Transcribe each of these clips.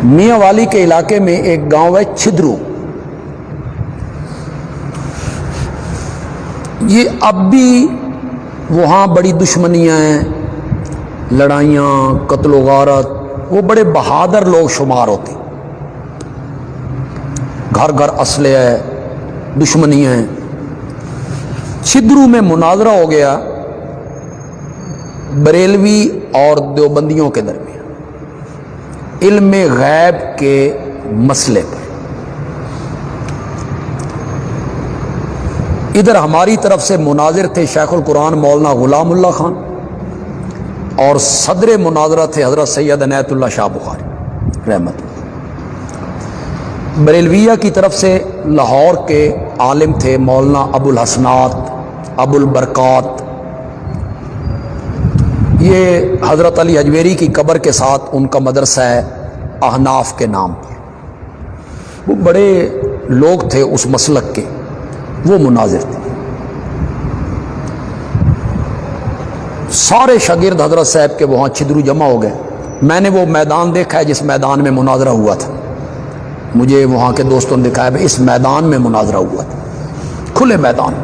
میاں والی کے علاقے میں ایک گاؤں ہے چھدرو. یہ اب بھی وہاں بڑی دشمنیاں ہیں، لڑائیاں، قتل و غارت. وہ بڑے بہادر لوگ شمار ہوتے، گھر گھر اسلحہ ہے، دشمنیاں ہیں. چھدرو میں مناظرہ ہو گیا بریلوی اور دیوبندیوں کے درمیان علم غیب کے مسئلے پر. ادھر ہماری طرف سے مناظر تھے شیخ القرآن مولانا غلام اللہ خان، اور صدر مناظرہ تھے حضرت سید عنایت اللہ شاہ بخاری رحمت اللہ. بریلویہ کی طرف سے لاہور کے عالم تھے مولانا ابو الحسنات، ابو البرکات. یہ حضرت علی حجویری کی قبر کے ساتھ ان کا مدرسہ ہے احناف کے نام پر. وہ بڑے لوگ تھے اس مسلک کے، وہ مناظر تھے. سارے شاگرد حضرت صاحب کے وہاں چھدرو جمع ہو گئے. میں نے وہ میدان دیکھا ہے جس میدان میں مناظرہ ہوا تھا. مجھے وہاں کے دوستوں نے دکھایا کہ اس میدان میں مناظرہ ہوا تھا، کھلے میدان.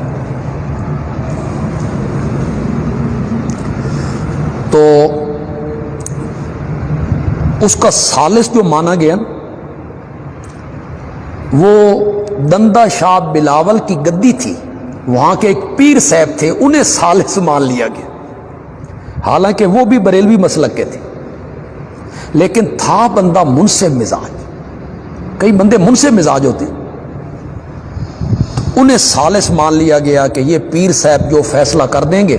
تو اس کا ثالث جو مانا گیا وہ دندہ شاہ بلاول کی گدی تھی. وہاں کے ایک پیر صاحب تھے، انہیں ثالث مان لیا گیا. حالانکہ وہ بھی بریلوی مسلک کے تھے، لیکن تھا بندہ منصف مزاج. کئی بندے منصف مزاج ہوتے، انہیں ثالث مان لیا گیا کہ یہ پیر صاحب جو فیصلہ کر دیں گے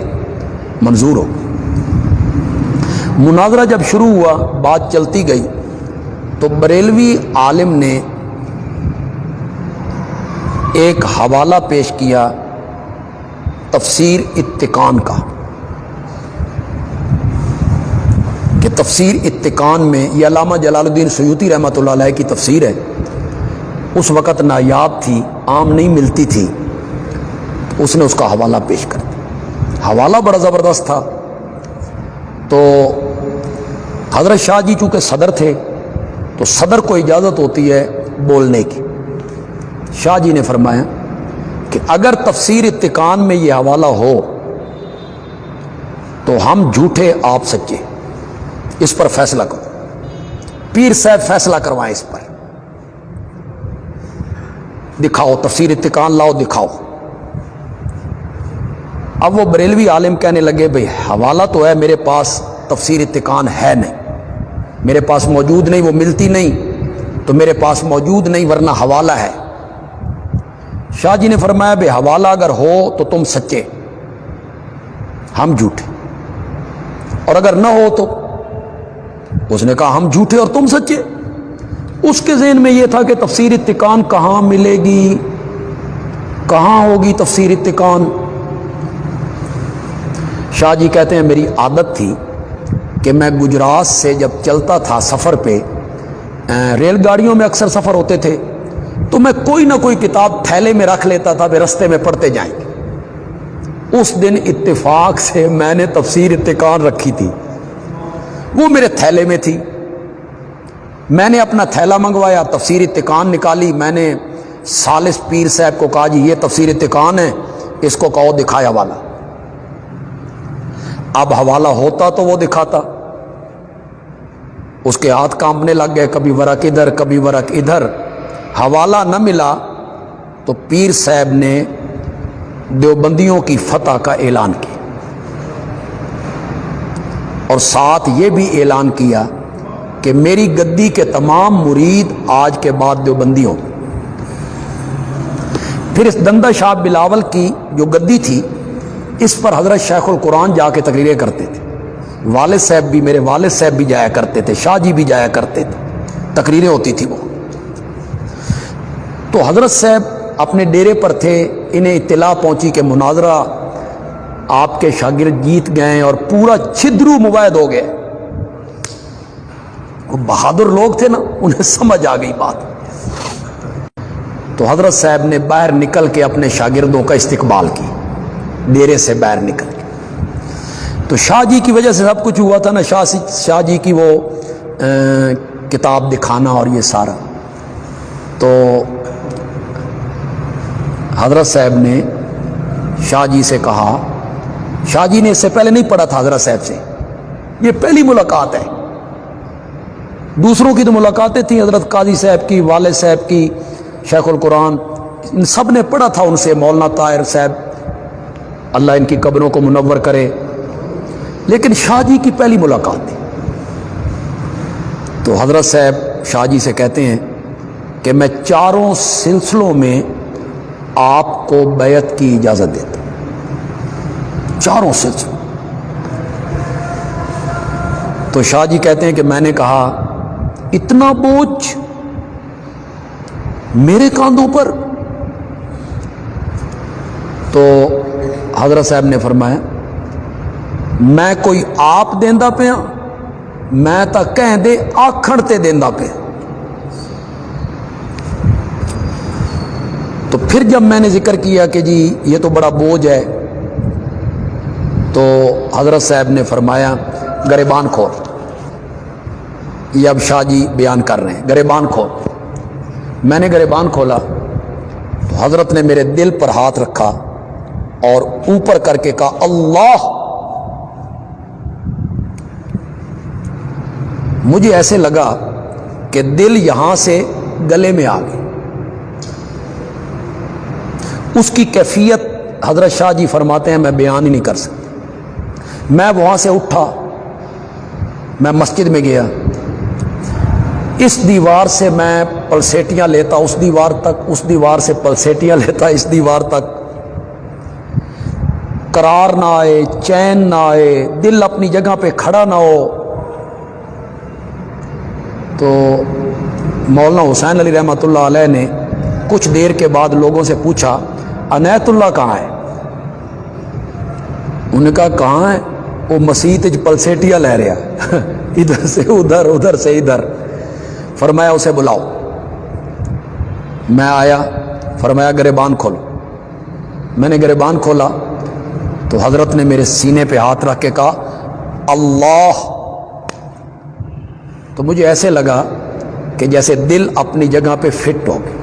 منظور ہو. مناظرہ جب شروع ہوا، بات چلتی گئی، تو بریلوی عالم نے ایک حوالہ پیش کیا تفسیر اتقان کا، کہ تفسیر اتقان میں یہ علامہ جلال الدین سیوطی رحمۃ اللہ علیہ کی تفسیر ہے. اس وقت نایاب تھی، عام نہیں ملتی تھی. اس نے اس کا حوالہ پیش کر دیا. حوالہ بڑا زبردست تھا. تو حضرت شاہ جی چونکہ صدر تھے تو صدر کو اجازت ہوتی ہے بولنے کی. شاہ جی نے فرمایا کہ اگر تفسیر اتقان میں یہ حوالہ ہو تو ہم جھوٹے آپ سچے، اس پر فیصلہ کرو. پیر صاحب فیصلہ کروائیں اس پر. دکھاؤ تفسیر اتقان لاؤ، دکھاؤ. اب وہ بریلوی عالم کہنے لگے بھئی حوالہ تو ہے میرے پاس، تفسیر اتقان ہے نہیں، میرے پاس موجود نہیں، وہ ملتی نہیں تو میرے پاس موجود نہیں، ورنہ حوالہ ہے. شاہ جی نے فرمایا بھئی حوالہ اگر ہو تو تم سچے، ہم جھوٹے، اور اگر نہ ہو تو. اس نے کہا ہم جھوٹے اور تم سچے. اس کے ذہن میں یہ تھا کہ تفسیر اتقان کہاں ملے گی، کہاں ہوگی تفسیر اتقان. شاہ جی کہتے ہیں میری عادت تھی کہ میں گجرات سے جب چلتا تھا سفر پہ، ریل گاڑیوں میں اکثر سفر ہوتے تھے، تو میں کوئی نہ کوئی کتاب تھیلے میں رکھ لیتا تھا، رستے میں پڑھتے جائیں گے. اس دن اتفاق سے میں نے تفسیر اتقان رکھی تھی، وہ میرے تھیلے میں تھی. میں نے اپنا تھیلا منگوایا، تفسیر اتقان نکالی. میں نے ثالث پیر صاحب کو کہا جی یہ تفسیر اتقان ہے، اس کو کہو دکھایا حوالہ. اب حوالہ ہوتا تو وہ دکھاتا. اس کے ہاتھ کانپنے لگ گئے، کبھی ورق ادھر کبھی ورق ادھر. حوالہ نہ ملا تو پیر صاحب نے دیوبندیوں کی فتح کا اعلان کیا، اور ساتھ یہ بھی اعلان کیا کہ میری گدی کے تمام مرید آج کے بعد دیوبندی ہوں. پھر اس دندہ شاہ بلاول کی جو گدی تھی، اس پر حضرت شیخ القرآن جا کے تقریریں کرتے تھے. والد صاحب بھی، میرے والد صاحب بھی جایا کرتے تھے، شاہ جی بھی جایا کرتے تھے، تقریریں ہوتی تھی وہ. تو حضرت صاحب اپنے ڈیرے پر تھے، انہیں اطلاع پہنچی کہ مناظرہ آپ کے شاگرد جیت گئے اور پورا چھدرو مباحث ہو گئے. وہ بہادر لوگ تھے نا، انہیں سمجھ آ گئی بات. تو حضرت صاحب نے باہر نکل کے اپنے شاگردوں کا استقبال کی، ڈیرے سے باہر نکل کے. تو شاہ جی کی وجہ سے سب کچھ ہوا تھا نا. شاہ جی کی وہ کتاب دکھانا اور یہ سارا. تو حضرت صاحب نے شاہ جی سے کہا، شاہ جی نے اس سے پہلے نہیں پڑھا تھا حضرت صاحب سے، یہ پہلی ملاقات ہے. دوسروں کی تو ملاقاتیں تھیں، حضرت قاضی صاحب کی، والد صاحب کی، شیخ القرآن، ان سب نے پڑھا تھا ان سے، مولانا طاہر صاحب اللہ ان کی قبروں کو منور کرے، لیکن شاہ جی کی پہلی ملاقات تھی. تو حضرت صاحب شاہ جی سے کہتے ہیں کہ میں چاروں سلسلوں میں آپ کو بیعت کی اجازت دیتا ہوں، چاروں سلسلوں. تو شاہ جی کہتے ہیں کہ میں نے کہا اتنا بوجھ میرے کاندھوں پر؟ تو حضرت صاحب نے فرمایا میں کوئی آپ دیندہ پیا، میں تا کہیں دے آکھن تے دیندہ پہ. تو پھر جب میں نے ذکر کیا کہ جی یہ تو بڑا بوجھ ہے، تو حضرت صاحب نے فرمایا گریبان کھول. یہ اب شاہ جی بیان کر رہے ہیں، گریبان کھول. میں نے گریبان کھولا تو حضرت نے میرے دل پر ہاتھ رکھا اور اوپر کر کے کہا اللہ. مجھے ایسے لگا کہ دل یہاں سے گلے میں آ گئی. اس کی کیفیت حضرت شاہ جی فرماتے ہیں میں بیان ہی نہیں کر سکتا. میں وہاں سے اٹھا، میں مسجد میں گیا، اس دیوار سے میں پلسیٹیاں لیتا اس دیوار تک، اس دیوار سے پلسیٹیاں لیتا اس دیوار تک. قرار نہ آئے، چین نہ آئے، دل اپنی جگہ پہ کھڑا نہ ہو. تو مولانا حسین علی رحمۃ اللہ علیہ نے کچھ دیر کے بعد لوگوں سے پوچھا عنایت اللہ کہاں ہے؟ انہوں نے کہا کہاں ہے؟ وہ مسیت پلسیٹیاں لے رہا ادھر سے ادھر، ادھر سے ادھر. فرمایا اسے بلاؤ. میں آیا، فرمایا گریبان کھولو. میں نے گریبان کھولا تو حضرت نے میرے سینے پہ ہاتھ رکھ کے کہا اللہ. تو مجھے ایسے لگا کہ جیسے دل اپنی جگہ پہ فٹ ہو گئی.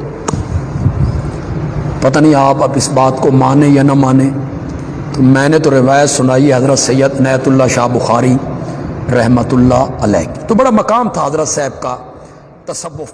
پتہ نہیں آپ اب اس بات کو مانیں یا نہ مانیں. تو میں نے تو روایت سنائی حضرت سید عنایت اللہ شاہ بخاری رحمۃ اللہ علیہ کی. تو بڑا مقام تھا حضرت صاحب کا تصوف.